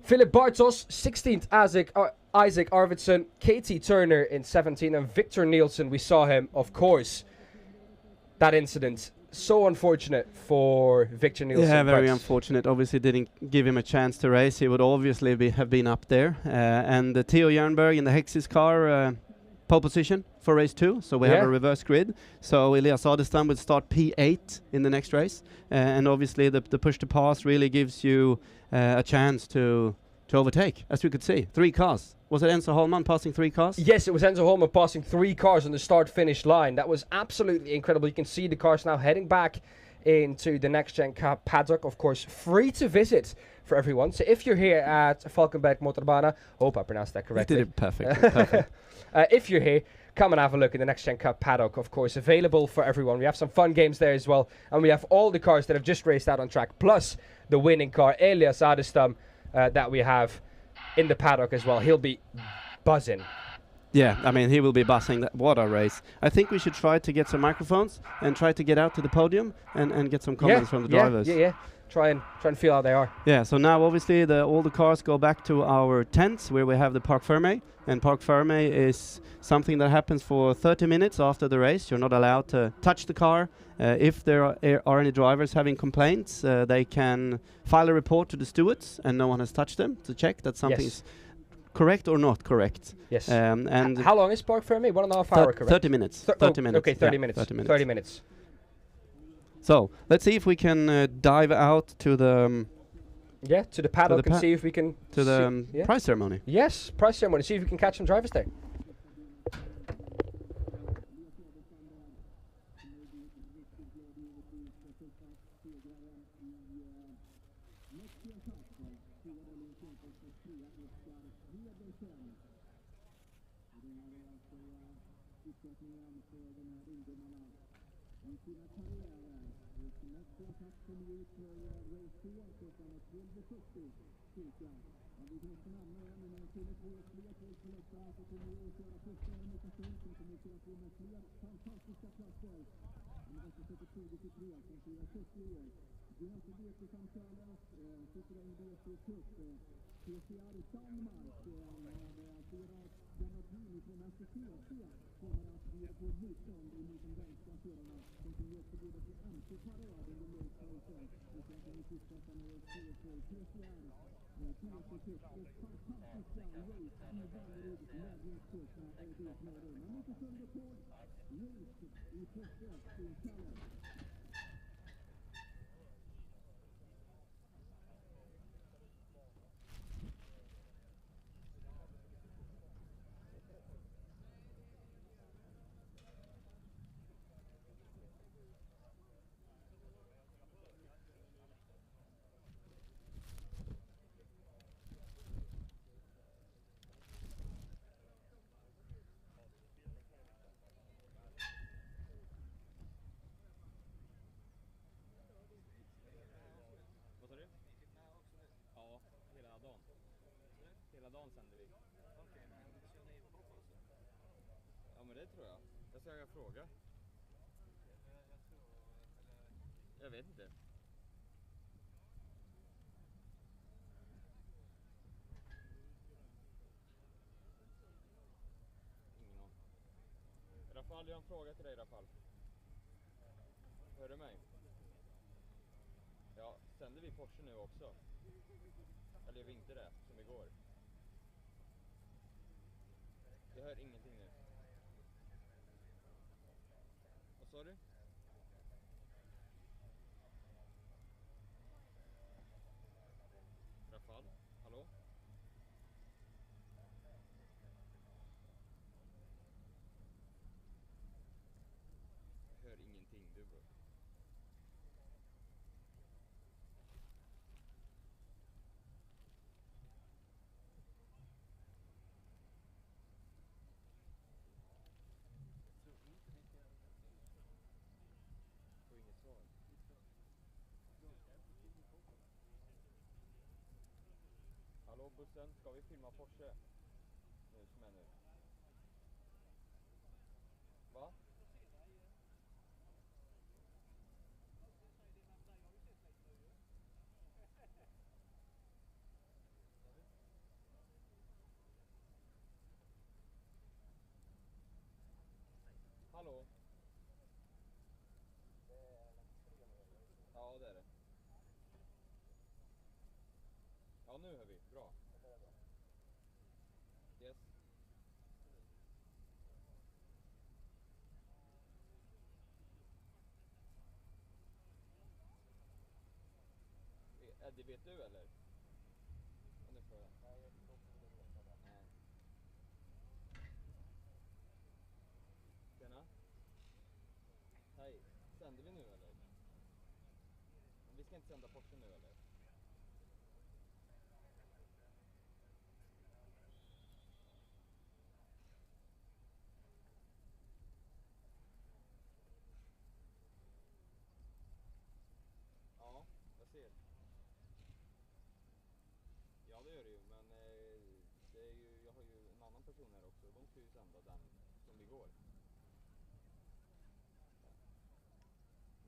Philip Bartos, 16th Isaac Arvidsson, Katie Turner in 17th, and Victor Nielsen. We saw him, of course. That incident, so unfortunate for Victor Nielsen. Yeah, very unfortunate. Obviously didn't give him a chance to race. He would obviously have been up there. And Theo Jernberg in the Hexis car, pole position for race 2. So we have a reverse grid. So Elias Adestam will start P8 in the next race. And obviously the push to pass really gives you a chance to overtake, as we could see. 3 cars. Was it Enzo Holman passing 3 cars? Yes, it was Enzo Holman passing 3 cars on the start-finish line. That was absolutely incredible. You can see the cars now heading back into the Next Gen Cup paddock, of course, free to visit for everyone. So if you're here at Falkenberg Motorbana, hope I pronounced that correctly. You did it perfect. If you're here, come and have a look in the Next Gen Cup paddock, of course, available for everyone. We have some fun games there as well, and we have all the cars that have just raced out on track, plus the winning car, Elias Adestam, that we have in the paddock as well. He'll be buzzing. Yeah, I mean, he will be buzzing. What a race. I think we should try to get some microphones and try to get out to the podium and get some comments from the drivers. Yeah. Try and feel how they are. Yeah, so now obviously all the cars go back to our tents where we have the Parc Fermé. And Parc Fermé is something that happens for 30 minutes after the race. You're not allowed to touch the car. If there are any drivers having complaints, they can file a report to the stewards, and no one has touched them to check that something is correct or not correct. Yes. And how long is Parc Fermé? 1.5 hours, correct? 30 minutes. 30 minutes. Okay, 30 minutes. 30 minutes. 30 minutes. So let's see if we can dive out to the to the paddock and see if we can to the prize ceremony. Yes, prize ceremony. See if we can catch some drivers there. i sina karriärer. Mest kontakt kommer ut för race 2, klockan 12:40 cirka. Ja, vi kan också nämna det, men när det kommer på fler folk på läktarna så kommer vi att köra första här en liten stund. Sen kommer vi att köra på med fler fantastiska klasser. Men det är 20-23 som firar 70 år. BC-samtalen sitter där i BC Cup. PCR i Danmark med flera gamla team från STCC kommer att bjuda på motstånd emot de danska förarna. De kommer också bjuda på MC-parad under lunchpausen. Och sen kommer vi fortsätta med race 2 för PCR. BC Cup, ett fantastiska race i Värneryd ledningscup med Erik Norrund. Men mycket sönderrekord, race i Porsche i Kalle. Vad sa du? Ja, hela dagen. Hela dagen sänder vi. Okej, men kör ni på också? Ja, men det tror jag. Jag ska fråga. Jag tror, eller... Jag vet inte. Ingen aning. Rafal, jag har en fråga till dig, Rafal. Hör du mig? Ja, sänder vi Porsche nu också? Eller gör vi inte det, som igår? Jag hör ingenting nu. Vad sa du? Rafal? Hallå? Jag hör ingenting, du bro. Får inget svar. Hallå bussen, ska vi filma Porsche? Nu som är nu. Va? Hallå? Ja, det är det. Ja, nu hör vi. Bra. Yes. Eddie, vet du eller? Ja, nu får jag. Nej. Tjena. Hej. Sänder vi nu eller? Vi ska inte sända Porsche nu eller? Ja, jag ser. Ja, det gör det ju, men det är ju, jag har ju en annan person här också. De ska ju sända den som vi går.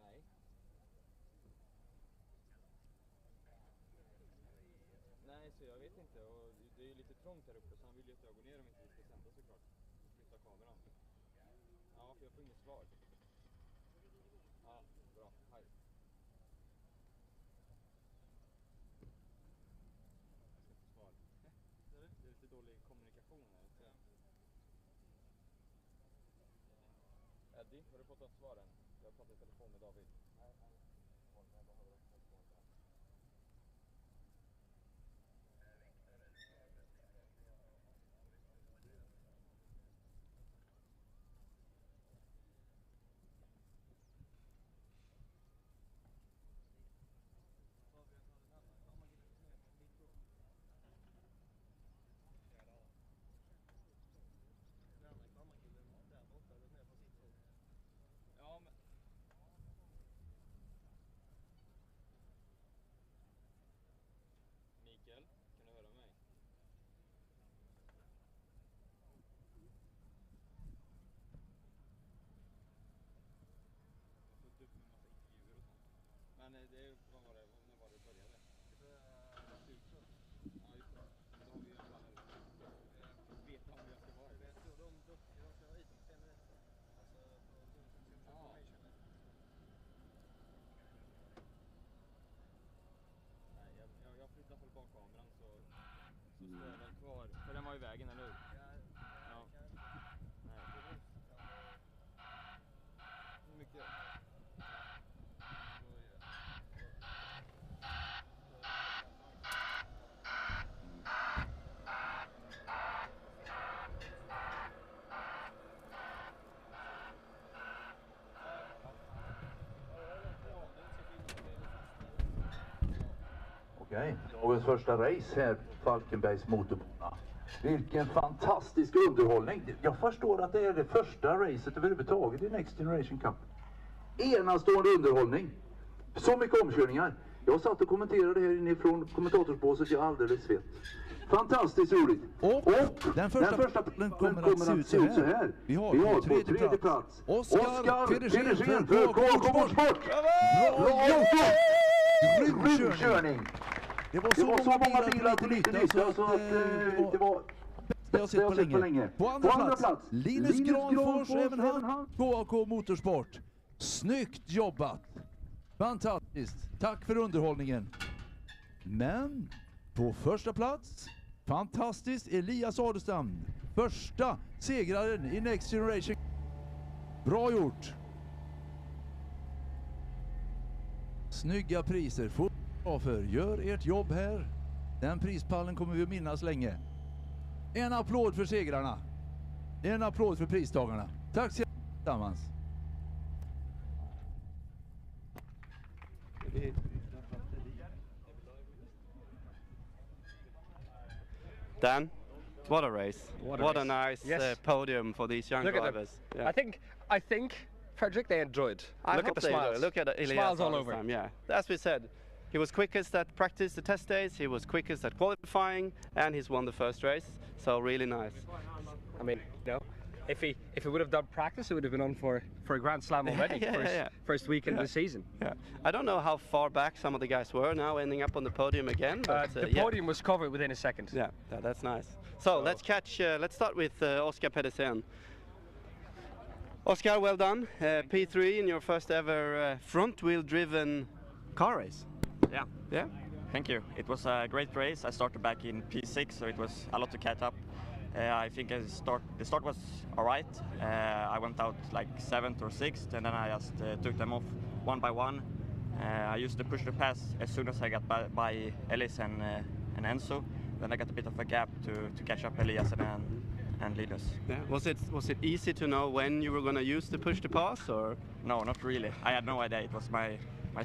Nej. Nej, så jag vet inte. Och det är ju lite trångt här uppe så han vill ju att jag går ner om inte vi ska sända såklart. Flytta kameran. Ja, för jag får inget svar. Ja, bra. Hej. Jag ska få svar. Det är lite dålig kommunikation här. Så. Eddie, har du fått något svar än? Jag har pratat i telefon med David. Nej. Ja, men Så står den kvar, för den var i vägen, eller hur? Ja. Nej. Hur mycket? Okej, dagens första race här på Falkenbergs motorbana. Vilken fantastisk underhållning. Jag förstår att det är det första racet överhuvudtaget i NXT Generation Cup. Enastående underhållning. Så mycket omkörningar. Jag satt och kommenterade här inifrån kommentatorsbåset, jag är alldeles svett. Fantastiskt roligt. Och den första kommer att se ut så här. Vi har på tredje plats Oskar Pedersen för KK Sport. Bra gjort! Grym körning! Det var så många bilar till nytta så att det var det jag sett på länge. På andra plats Linus Granfors, även han KK Motorsport. Snyggt jobbat! Fantastiskt! Tack för underhållningen. Men på första plats, fantastiskt, Elias Adelstam. Första segraren i Next Generation. Bra gjort! Snygga priser. Fotografer, gör ert jobb här. Den prispallen kommer vi att minnas länge. En applåd för segrarna. En applåd för pristagarna. Tack så mycket tillsammans. Dan, what a race. What a nice Yes. podium for these young Look at them. drivers. Yeah. I think, Frederick, they enjoyed. I Look hope at the they smiles. do. Look at Elias Smiles all this over. time, yeah. As we said, he was quickest at practice, the test days, he was quickest at qualifying, and he's won the first race, so really nice. I mean, you know, if he would have done practice, he would have been on for a Grand Slam already. First weekend of the season. Yeah. I don't know how far back some of the guys were now, ending up on the podium again. But, The yeah. podium was covered within a second. Yeah, that's nice. So let's start with Oskar Pedersen. Oskar, well done. P3 in your first ever front-wheel driven car race. Yeah, Yeah. thank you. It was a great race. I started back in P6, so it was a lot to catch up. I think the start was alright. I went out like 7th or 6th, and then I just took them off one by one. I used to push the pass as soon as I got by Ellis and Enzo. Then I got a bit of a gap to catch up Elias and Linus. Yeah. Was it easy to know when you were going to use the push to pass, or? No, not really. I had no idea. It was my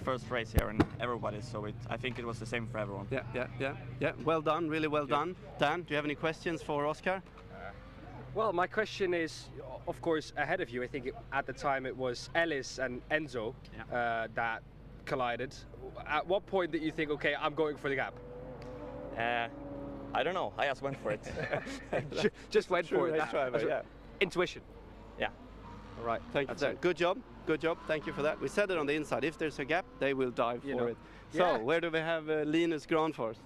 first race here and everybody, so I think it was the same for everyone. Yeah. Well done, really well done. Dan, do you have any questions for Oskar? Well, my question is, of course, ahead of you. I think at the time it was Ellis and Enzo that collided. At what point did you think, okay, I'm going for the gap? I don't know. I just went for it. Just went for it. Race driver, yeah. Intuition. Yeah. All right, thank you for that. Good job, thank you for that. We said it on the inside, if there's a gap, they will dive for it. So, Yeah. where do we have Linus Granfors?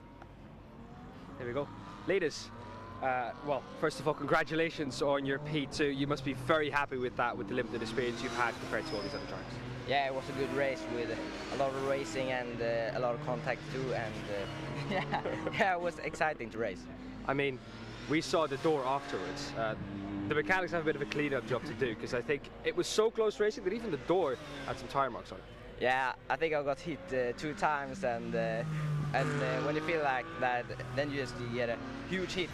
Here we go. Linus, well, first of all, congratulations on your P2. You must be very happy with that, with the limited experience you've had compared to all these other drivers. Yeah, it was a good race with a lot of racing and a lot of contact too, and yeah, it was exciting to race. I mean, we saw the door afterwards. The mechanics have a bit of a clean-up job to do, because I think it was so close racing that even the door had some tire marks on it. Yeah, I think I got hit 2 times, and when you feel like that, then you just get a huge hit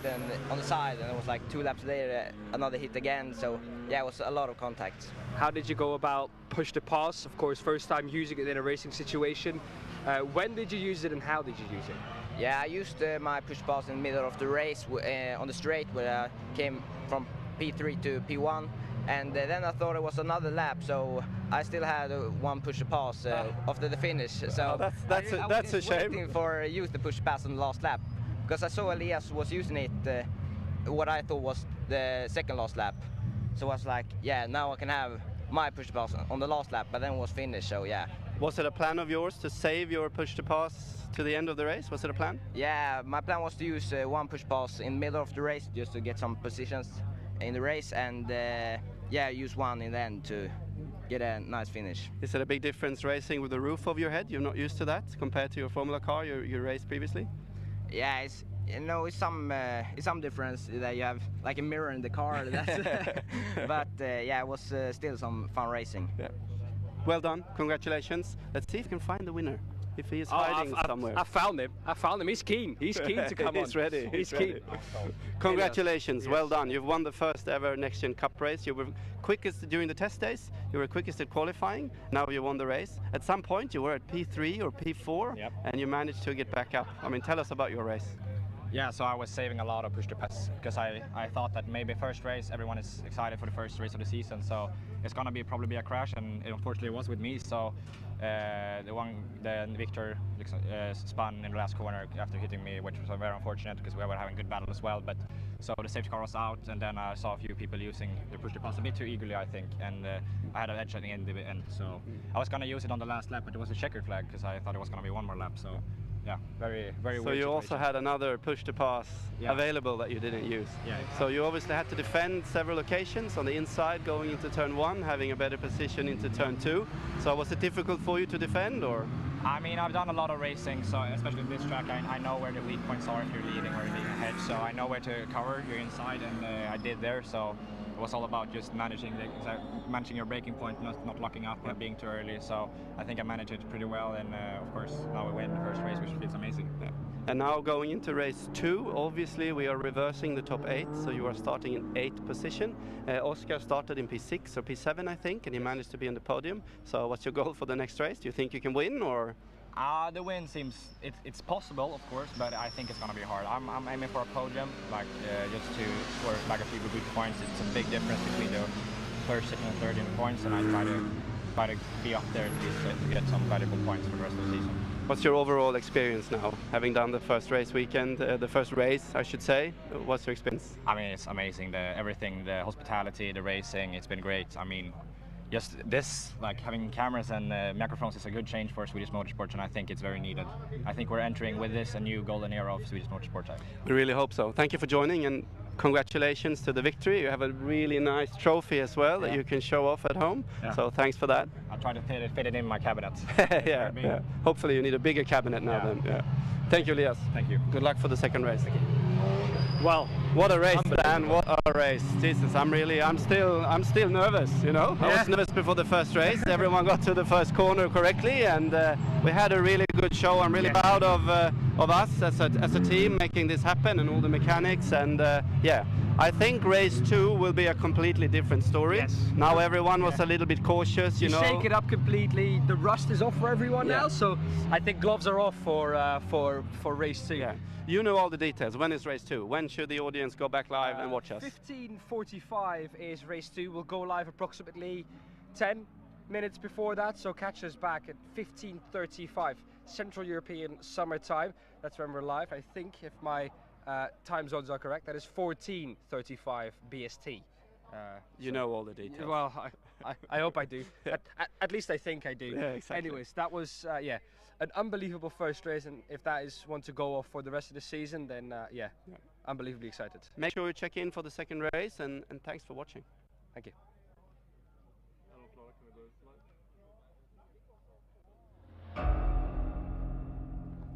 on the side, and it was like 2 laps later, another hit again. So yeah, it was a lot of contact. How did you go about push to pass? Of course, first time using it in a racing situation. When did you use it and how did you use it? Yeah, I used my push pass in the middle of the race on the straight where I came from P3 to P1. And then I thought it was another lap, so I still had one push pass after the finish. So that's a shame. Waiting for use the push pass on the last lap, because I saw Elias was using it what I thought was the second last lap. So I was like, yeah, now I can have my push pass on the last lap, but then it was finished. So yeah. Was it a plan of yours to save your push to pass to the end of the race? Was it a plan? Yeah, my plan was to use one push pass in the middle of the race just to get some positions in the race, and yeah, use one in the end to get a nice finish. Is it a big difference racing with the roof of your head? You're not used to that compared to your Formula car you raced previously? Yeah, it's it's some difference that you have like a mirror in the car. But yeah, it was still some fun racing. Yeah. Well done, congratulations. Let's see if we can find the winner. If he is hiding somewhere. I found him. He's keen to come on. He's ready. He's ready. keen. Congratulations, Yes. well done. You've won the first ever Next Gen Cup race. You were quickest during the test days. You were quickest at qualifying. Now you won the race. At some point you were at P3 or P4, Yep. and you managed to get back up. I mean, tell us about your race. Yeah, so I was saving a lot of push to pass because I thought that maybe first race everyone is excited for the first race of the season, so it's gonna probably be a crash, and it unfortunately was with me. So the Victor spun in the last corner after hitting me, which was very unfortunate because we were having good battle as well. But so the safety car was out, and then I saw a few people using the push to pass a bit too eagerly, I think, and I had an edge at the end, so I was gonna use it on the last lap, but it was a checkered flag because I thought it was gonna be one more lap. So. Yeah, very So weird you also situation. had another push to pass available that you didn't use. Yeah. So you obviously had to defend several occasions on the inside going into turn 1, having a better position into turn 2. So was it difficult for you to defend, or? I mean, I've done a lot of racing, so especially this track, I know where the weak points are if you're leading or being ahead. So I know where to cover your inside, and I did there. So it was all about just managing your braking point, not locking up or being too early. So I think I managed it pretty well, and of course now we win the first race, which feels amazing. Yeah. And now going into race 2, obviously we are reversing the top 8, so you are starting in 8th position. Oscar started in P6 or P7, I think, and he managed to be on the podium. So what's your goal for the next race? Do you think you can win, or? The win seems it's possible, of course, but I think it's gonna be hard. I'm aiming for a podium, like just to score like a few good points. It's a big difference between the first, second, and third in the points, and I try to be up there at least to get some valuable points for the rest of the season. What's your overall experience now, having done the first race weekend, the first race, I should say? What's your experience? I mean, it's amazing. Everything, the hospitality, the racing, it's been great. I mean, just this, like having cameras and microphones is a good change for Swedish motorsports, and I think it's very needed. I think we're entering with this a new golden era of Swedish motorsports. We really hope so. Thank you for joining, and congratulations to the victory. You have a really nice trophy as well that you can show off at home. Yeah. So thanks for that. I'll try to fit it in my cabinet. yeah. Hopefully you need a bigger cabinet now then. Yeah. Thank you, Elias. Thank you. Good luck for the second race. Well, what a race, Dan! What a race! Jesus, I'm still nervous. You know, I was nervous before the first race. Everyone got to the first corner correctly, and we had a really good show. I'm really proud of us as a team making this happen, and all the mechanics. And yeah, I think race 2 will be a completely different story. Yes. Now everyone was a little bit cautious. You know, shake it up completely. The rust is off for everyone now, so I think gloves are off for race 2. Yeah. You know all the details. When is race 2? When should the audience go back live and watch us? 15:45 is race 2. We'll go live approximately 10 minutes before that, so catch us back at 15:35 Central European Summer Time. That's when we're live. I think, if my time zones are correct, that is 14:35 BST. You know all the details. Well, I hope I do. At least I think I do. Yeah, exactly. Anyways, that was an unbelievable first race, and if that is one to go off for the rest of the season, then unbelievably excited. Make sure you check in for the second race, and thanks for watching. Thank you.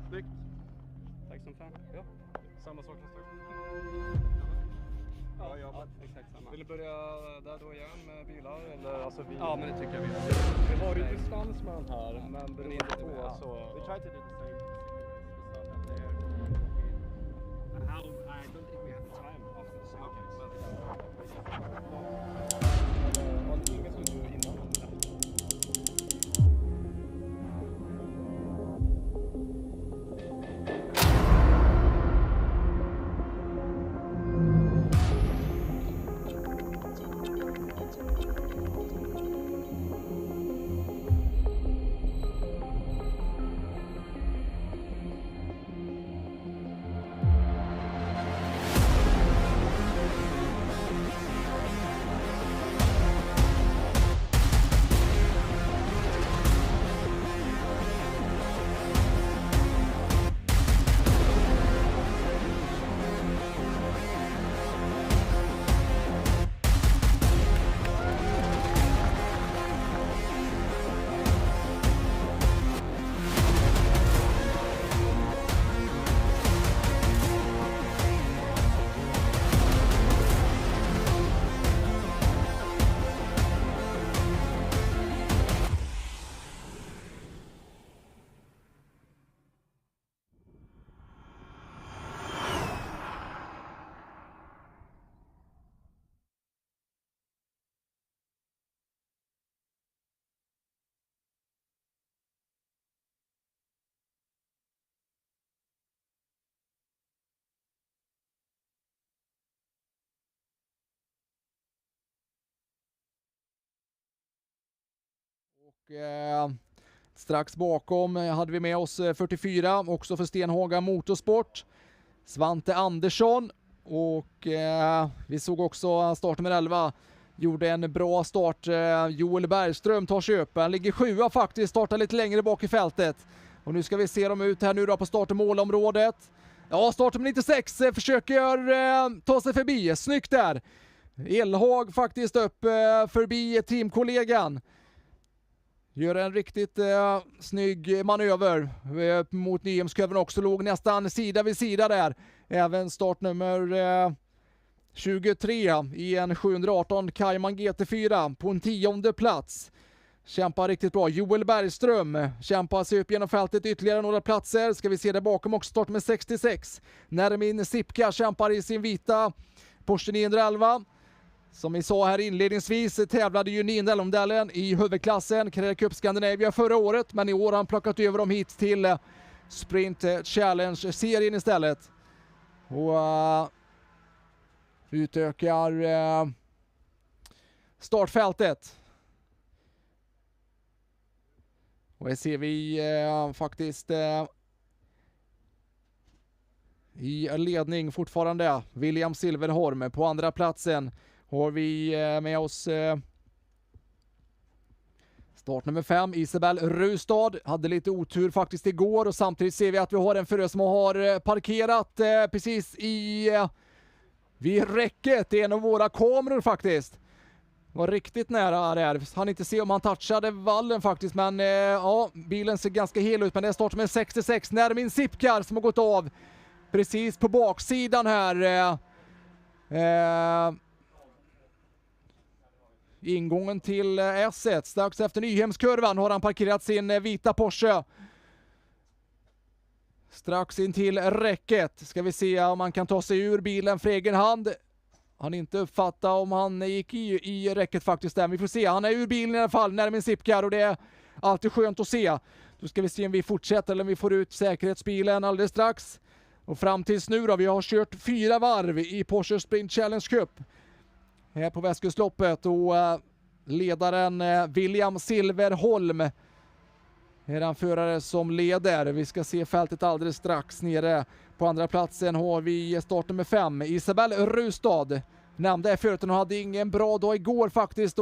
Snyggt. Tack som fan. Ja, samma sak nästa gång. Bra jobbat. Exakt samma. Vill du börja där då igen med bilar? Eller, alltså vi... Ja, men det tycker jag vi gör. Vi har ju distans med den här, men beroende på så... We try to do the same. I don't think we have time after the second race. Var det inget som du innan? Strax bakom hade vi med oss 44, också för Stenhaga Motorsport, Svante Andersson. Och vi såg också startnummer 11 gjorde en bra start. Joel Bergström tar sig upp. Han ligger 7 faktiskt, startar lite längre bak i fältet. Och nu ska vi se dem ut här nu då på start- och målområdet. Ja, startnummer 96 försöker ta sig förbi. Snyggt där. Elhag faktiskt upp förbi teamkollegan. Gör en riktigt snygg manöver mot Nyhemskurvan också. Låg nästan sida vid sida där. Även startnummer 23 i en 718 Kajman GT4 på en 10:e plats. Kämpar riktigt bra. Joel Bergström kämpar sig upp genom fältet ytterligare några platser. Ska vi se där bakom också start med 66. Nermin Sipka kämpar i sin vita Porsche 911. Som vi sa här inledningsvis tävlade ju 911-modellen i huvudklassen Carrera Cup Scandinavia förra året, men i år har han plockat över dem hit till Sprint Challenge-serien istället. Och utökar startfältet. Och här ser vi faktiskt i ledning fortfarande William Silverholm. På andra platsen har vi med oss startnummer 5 Isabel Rustad. Hade lite otur faktiskt igår, och samtidigt ser vi att vi har en förare som har parkerat precis vid räcket. Det är en av våra kameror faktiskt. Var riktigt nära där. Han inte se om han touchade vallen faktiskt, men ja, bilen ser ganska hel ut. Men det är startnummer 66 Nermin Sipkar som har gått av precis på baksidan här. Ingången till S1. Strax efter Nyhemskurvan har han parkerat sin vita Porsche. Strax in till räcket. Ska vi se om man kan ta sig ur bilen för egen hand. Han inte uppfattat om han gick i räcket faktiskt där. Vi får se. Han är ur bilen i alla fall, Nermin Sipkar, och det är alltid skönt att se. Då ska vi se om vi fortsätter eller om vi får ut säkerhetsbilen alldeles strax. Och fram tills nu då, vi har kört 4 varv i Porsche Sprint Challenge Cup här på Västkustloppet, och ledaren William Silverholm är den förare som leder. Vi ska se fältet alldeles strax. Nere på andra platsen har vi startnummer 5 Isabel Rustad. Nämnde förut, hon hade ingen bra dag igår faktiskt.